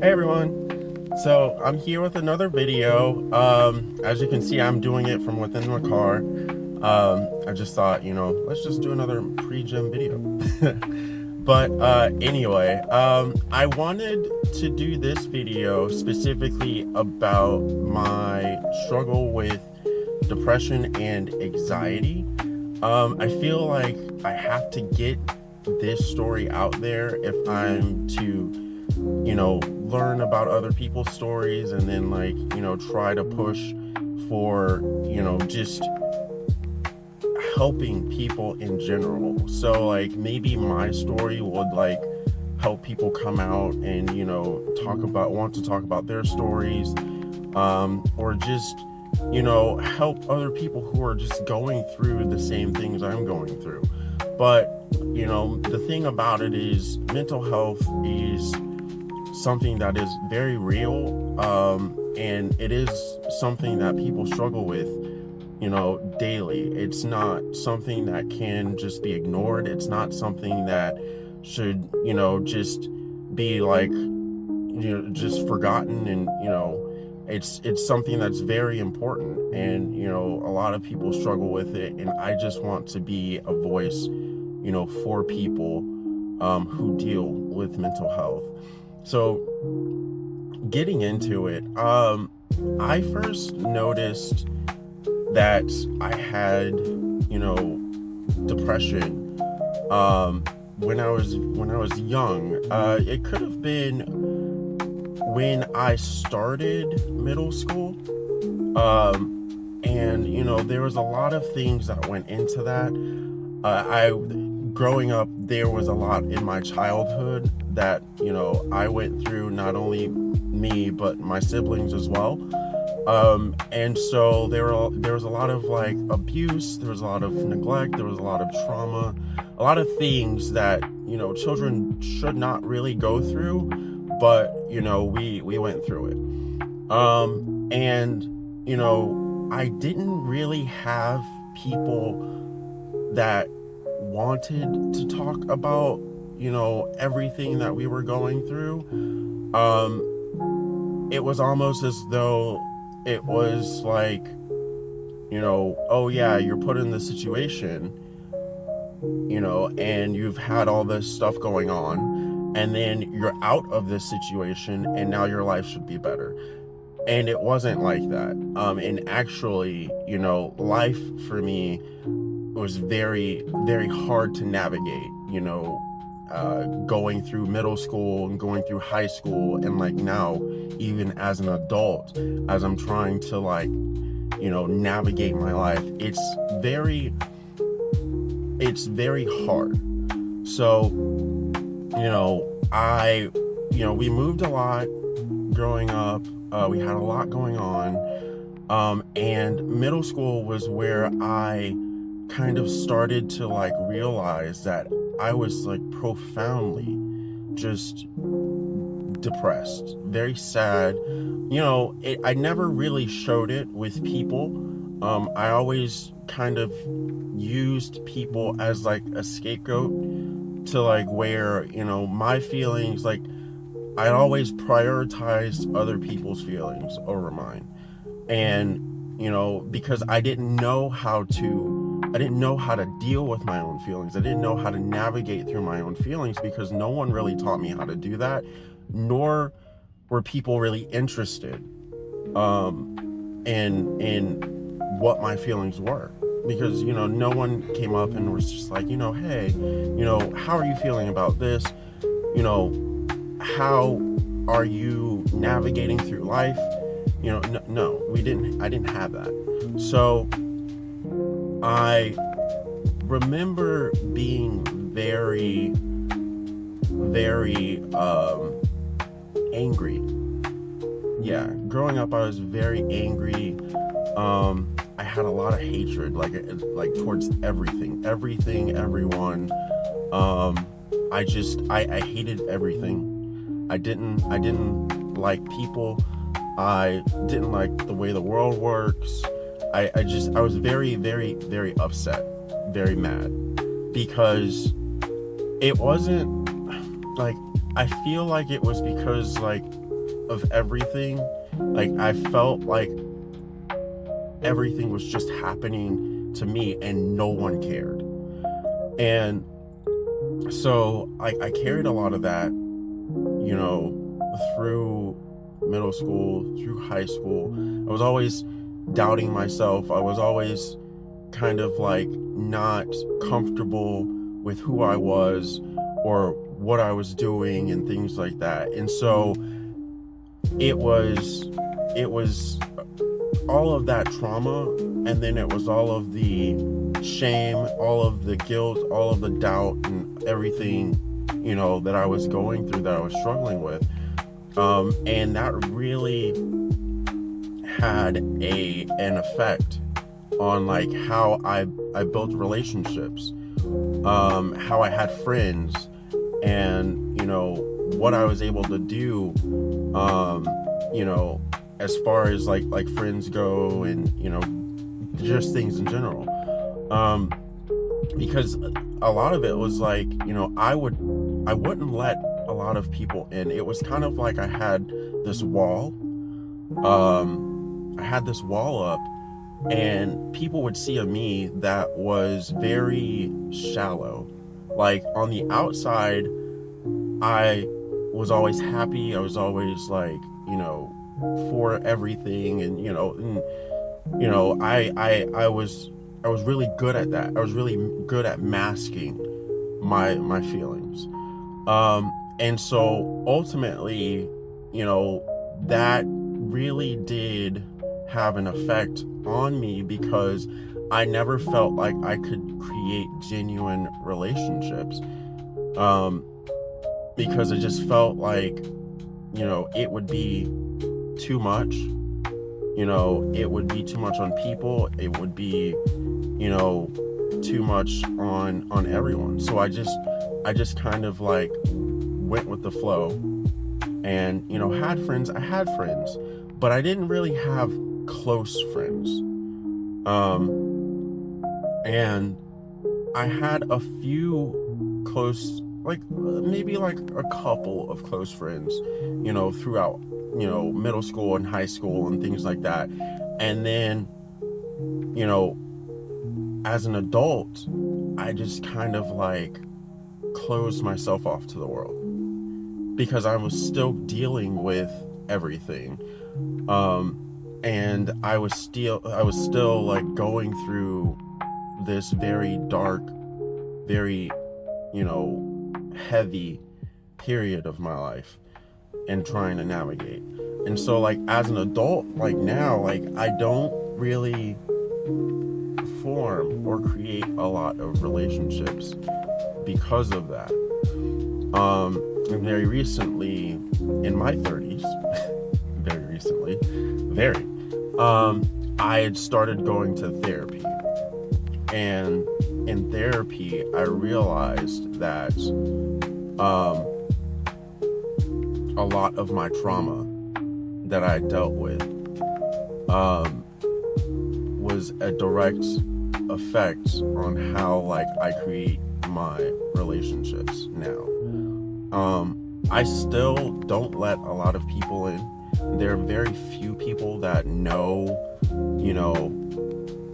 Hey everyone, so I'm here with another video. As you can see, I'm doing it from within my car. I just thought, let's just do another pre-gym video. But anyway, I wanted to do this video specifically about my struggle with depression and anxiety. I feel like I have to get this story out there if I'm to learn about other people's stories, and then try to push for just helping people in general. So maybe my story would help people come out and want to talk about their stories, or just help other people who are just going through the same things I'm going through. But the thing about it is, mental health is something that is very real, and it is something that people struggle with daily. It's not something that can just be ignored. It's not something that should just be just forgotten. And it's something that's very important, and a lot of people struggle with it, and I just want to be a voice for people who deal with mental health. So getting into it, I first noticed that I had, depression, when I was young. It could have been when I started middle school. And there was a lot of things that went into that. Growing up, there was a lot in my childhood that I went through, not only me but my siblings as well. And so there was a lot of abuse, there was a lot of neglect, there was a lot of trauma, a lot of things that children should not really go through, but we went through it. And I didn't really have people that wanted to talk about everything that we were going through. It was almost as though it was oh yeah, you're put in this situation, and you've had all this stuff going on, and then you're out of this situation, and now your life should be better. And it wasn't like that. And actually, life for me was very, very hard to navigate, going through middle school and going through high school, and now even as an adult, as I'm trying to navigate my life, it's very hard. So we moved a lot growing up. We had a lot going on, and middle school was where I kind of started to realize that I was profoundly just depressed, very sad. I never really showed it with people. I always kind of used people as a scapegoat to where my feelings, I always prioritized other people's feelings over mine. And because I didn't know how to deal with my own feelings. I didn't know how to navigate through my own feelings, because no one really taught me how to do that, nor were people really interested in what my feelings were. Because no one came up and was just hey, how are you feeling about this? How are you navigating through life? No, I didn't have that. So I remember being very, very angry. Yeah, growing up, I was very angry. I had a lot of hatred, towards everything, everyone. I hated everything. I didn't like people. I didn't like the way the world works. I was very, very, very upset, very mad, because it wasn't I feel like it was because of everything. Like, I felt like everything was just happening to me and no one cared. And so I carried a lot of that, through middle school, through high school. I was always doubting myself. I was always kind of like not comfortable with who I was or what I was doing and things like that. And so it was all of that trauma, and then it was all of the shame, all of the guilt, all of the doubt, and everything, that I was going through, that I was struggling with. And that really had an effect on like how I built relationships, how I had friends, and what I was able to do, as far as like friends go, and just things in general. Because a lot of it was like, I wouldn't let a lot of people in. It was kind of like I had this wall. I had this wall up, and people would see a me that was very shallow. Like, on the outside, I was always happy. I was always like, for everything, and I was really good at that. I was really good at masking my feelings. And so ultimately, that really did have an effect on me, because I never felt like I could create genuine relationships. Because it just felt like, it would be too much. It would be too much on people. It would be, too much on everyone. So I just kind of like went with the flow, and had friends. I had friends, but I didn't really have close friends. And I had a few close, like maybe like a couple of close friends, throughout, middle school and high school and things like that. And then, as an adult, I just kind of like closed myself off to the world, because I was still dealing with everything. And I was still like going through this very dark, very, heavy period of my life, and trying to navigate. And so like as an adult, like now, like I don't really form or create a lot of relationships because of that. And very recently, in my 30s, I had started going to therapy. And in therapy, I realized that a lot of my trauma that I dealt with was a direct effect on how like I create my relationships now. I still don't let a lot of people in. There are very few people that know,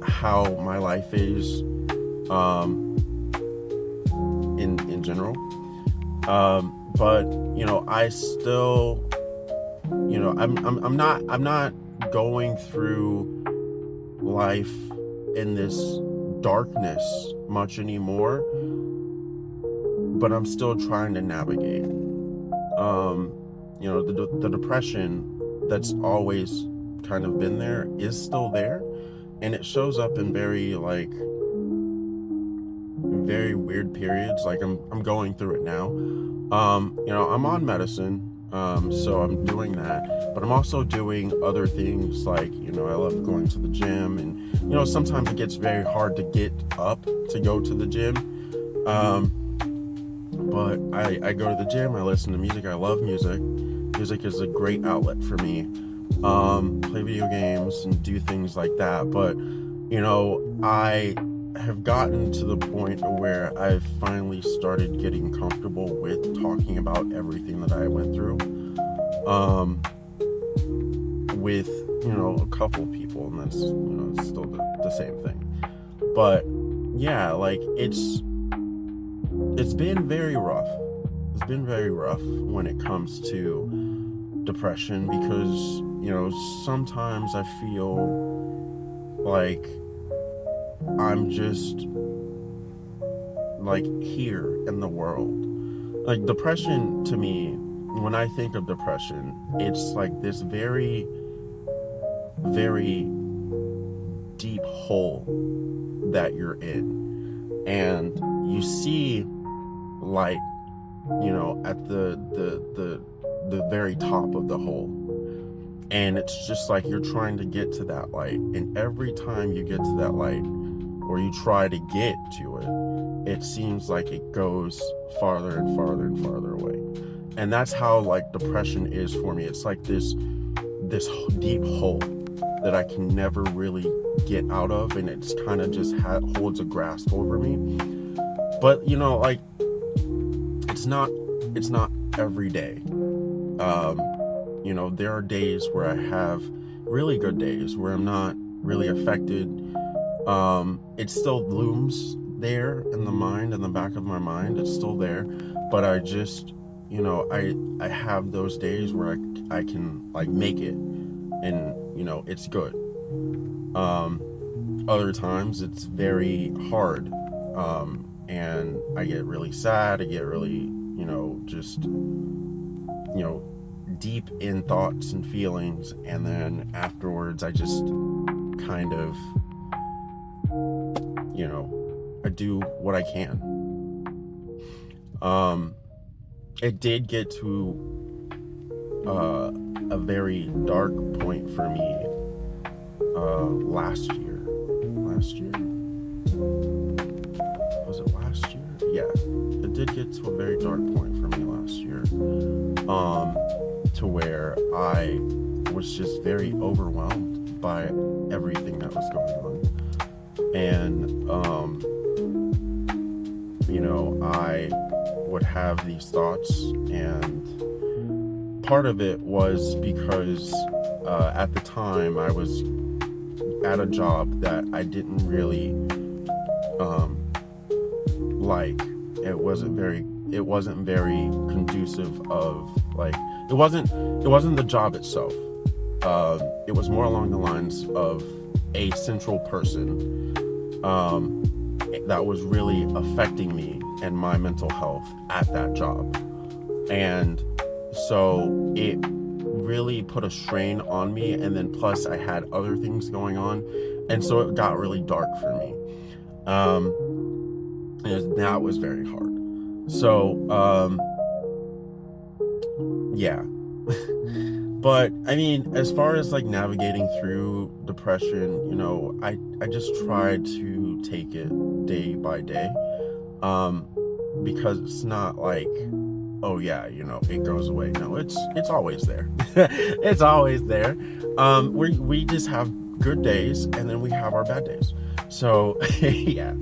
how my life is, in general. But I still, I'm not going through life in this darkness much anymore, but I'm still trying to navigate. The depression that's always kind of been there is still there, and it shows up in very weird periods. Like I'm going through it now. I'm on medicine, so I'm doing that, but I'm also doing other things, like I love going to the gym, and sometimes it gets very hard to get up to go to the gym. But I go to the gym, I listen to music, I love music. Music is a great outlet for me. Play video games and do things like that. But, I have gotten to the point where I've finally started getting comfortable with talking about everything that I went through. with, a couple people, and that's, it's still the same thing. But yeah, like it's been very rough. It's been very rough when it comes to depression, because, sometimes I feel like I'm just like here in the world. Like, depression to me, when I think of depression, it's like this very, very deep hole that you're in, and you see light, at the very top of the hole, and it's just like you're trying to get to that light, and every time you get to that light, or you try to get to it, it seems like it goes farther and farther and farther away. And that's how, like, depression is for me. It's like this deep hole that I can never really get out of, and it's kind of just holds a grasp over me. But like, it's not every day. There are days where I have really good days where I'm not really affected. It still looms there in the mind, in the back of my mind. It's still there, but I just, I have those days where I can, like, make it, and it's good. Other times it's very hard, and I get really sad. I get really, just, deep in thoughts and feelings, and then afterwards I just kind of, I do what I can. It did get to a very dark point for me last year. Was it last year? Yeah, it did get to a very dark point for me last year, to where I was just very overwhelmed by everything that was going on. And I would have these thoughts, and part of it was because at the time I was at a job that I didn't really like. It wasn't very conducive of, like, it wasn't the job itself. It was more along the lines of a central person that was really affecting me and my mental health at that job. And so it really put a strain on me, and then plus I had other things going on, and so it got really dark for me. And that was very hard. So yeah. But I mean, as far as, like, navigating through depression, I just tried to take it day by day, because it's not like, oh yeah, it goes away. No, it's always there. It's always there. We just have good days, and then we have our bad days. So yeah.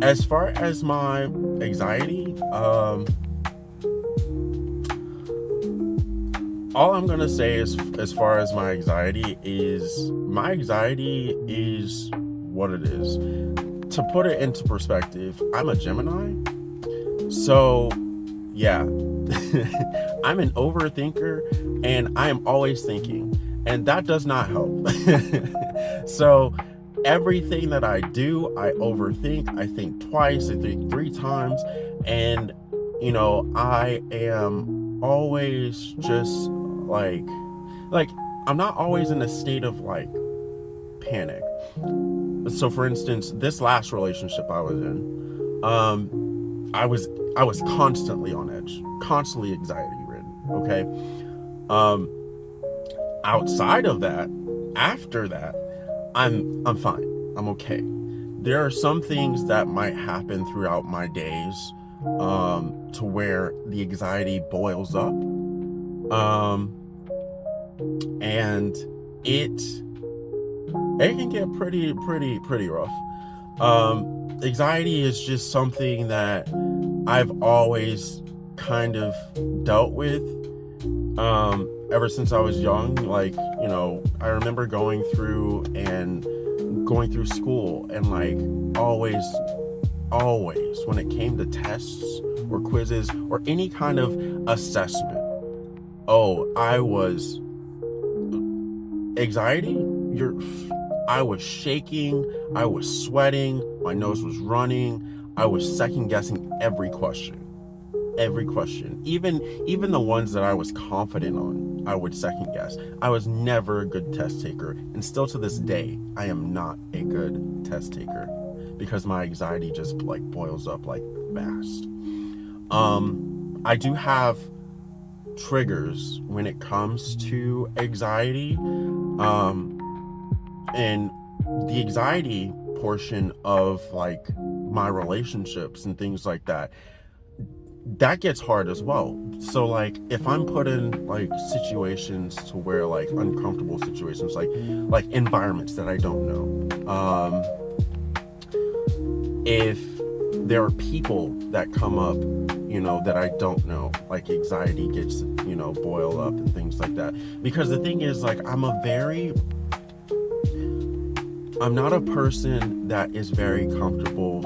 As far as my anxiety, all I'm gonna say is, as far as my anxiety is what it is. To put it into perspective, I'm a Gemini, so yeah. I'm an overthinker, and I am always thinking, and that does not help. So everything that I do, I overthink. I think twice, I think 3 times, and I am always just like I'm not always in a state of, like, panic. So for instance, this last relationship I was in, I was constantly on edge, constantly anxiety ridden. Okay. Outside of that, after that, I'm fine. I'm okay. There are some things that might happen throughout my days, to where the anxiety boils up, and it can get pretty rough. Anxiety is just something that I've always kind of dealt with, ever since I was young, like, I remember going through school, and like always when it came to tests or quizzes or any kind of assessment, I was anxiety. I was shaking, I was sweating, my nose was running, I was second guessing every question. Even the ones that I was confident on, I would second guess. I was never a good test taker, and still to this day I am not a good test taker because my anxiety just like boils up like fast. I do have triggers when it comes to anxiety, and the anxiety portion of like my relationships and things like that gets hard as well. So like if I'm put in like situations to where like uncomfortable situations, like environments that I don't know, if there are people that come up, that I don't know, like anxiety gets, boil up and things like that. Because the thing is, like, I'm not a person that is very comfortable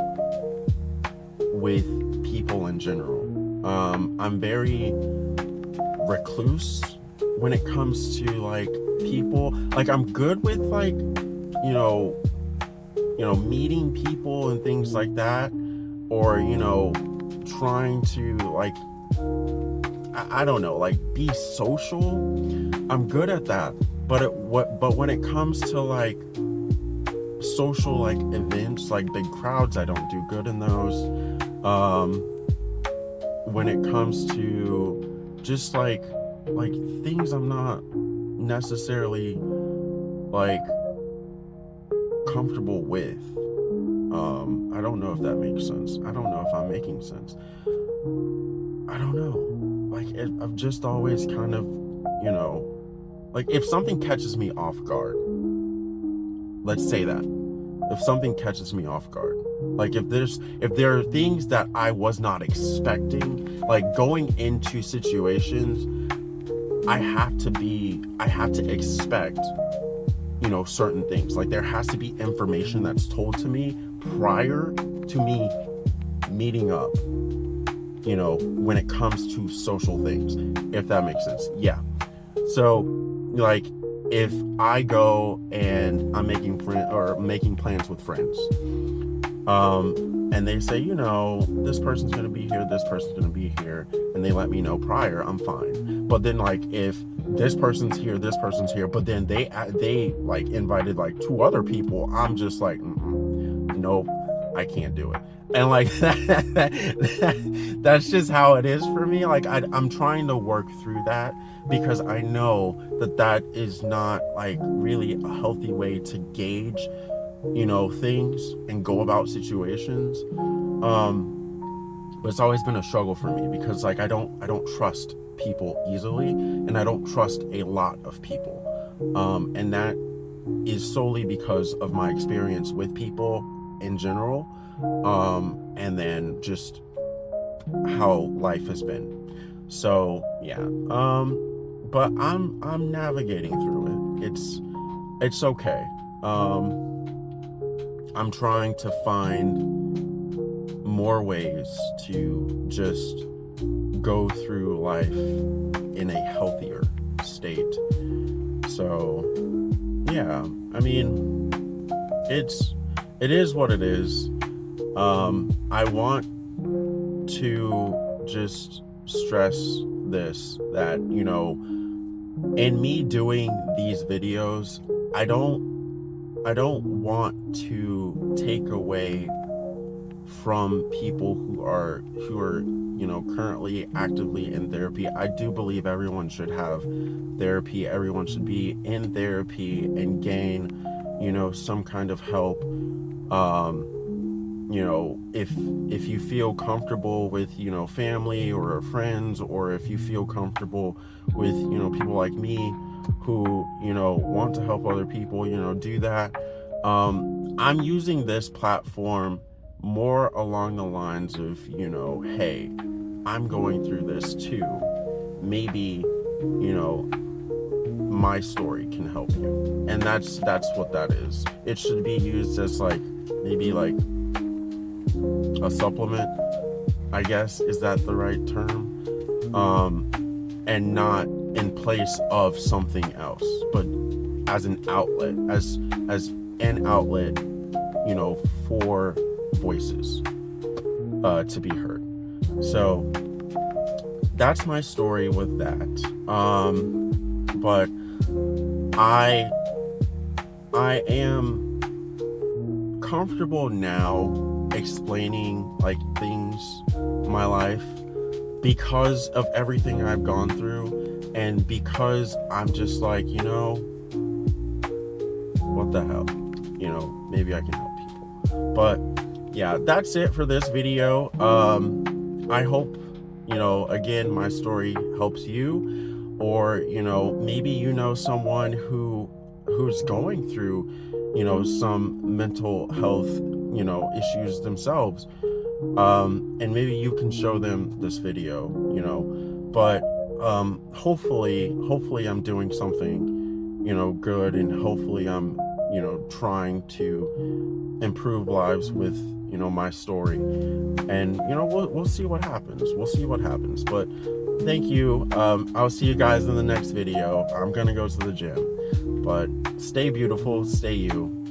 with people in general. I'm very recluse when it comes to like people. Like, I'm good with like, meeting people and things like that, or trying to like, I don't know, like be social. I'm good at that, but when it comes to like social like events, like big crowds, I don't do good in those. When it comes to just like things I'm not necessarily like comfortable with. I don't know if that makes sense. I don't know if I'm making sense. I don't know. Like, I've just always kind of, like if something catches me off guard, let's say that. If something catches me off guard, like if there are things that I was not expecting, like going into situations, I have to expect, certain things. Like there has to be information that's told to me prior to me meeting up, when it comes to social things, if that makes sense. Yeah. So like if I go and I'm making plans with friends, and they say, this person's going to be here, this person's going to be here, and they let me know prior, I'm fine. But then like if this person's here, but then they like invited like 2 other people, I'm just like, nope, I can't do it. And like that's just how it is for me. Like I'm trying to work through that, because I know that is not like really a healthy way to gauge, things and go about situations. But it's always been a struggle for me, because like I don't trust people easily, and I don't trust a lot of people. And that is solely because of my experience with people in general, and then just how life has been. So yeah, but I'm navigating through it. It's okay. I'm trying to find more ways to just go through life in a healthier state. So yeah, I mean, it is what it is. I want to just stress this, that, in me doing these videos, I don't want to take away from people who are currently actively in therapy. I do believe everyone should have therapy. Everyone should be in therapy and gain, some kind of help. If you feel comfortable with, family or friends, or if you feel comfortable with, people like me who, want to help other people, do that. I'm using this platform more along the lines of, hey, I'm going through this too. Maybe, my story can help you. And that's what that is. It should be used as like maybe like a supplement, I guess. Is that the right term? And not in place of something else, but as an outlet, as an outlet, you know, for voices to be heard. So that's my story with that. But I am comfortable now explaining like things in my life because of everything I've gone through, and because I'm just like, you know, what the hell, you know, maybe I can help people. But yeah, that's it for this video. I hope, you know, again, my story helps you, or, you know, maybe you know someone who's going through, you know, some mental health, you know, issues themselves. And maybe you can show them this video, you know, but hopefully I'm doing something, you know, good, and hopefully I'm, you know, trying to improve lives with, you know, my story. And, you know, we'll see what happens. But thank you. I'll see you guys in the next video. I'm gonna go to the gym, but stay beautiful, stay you.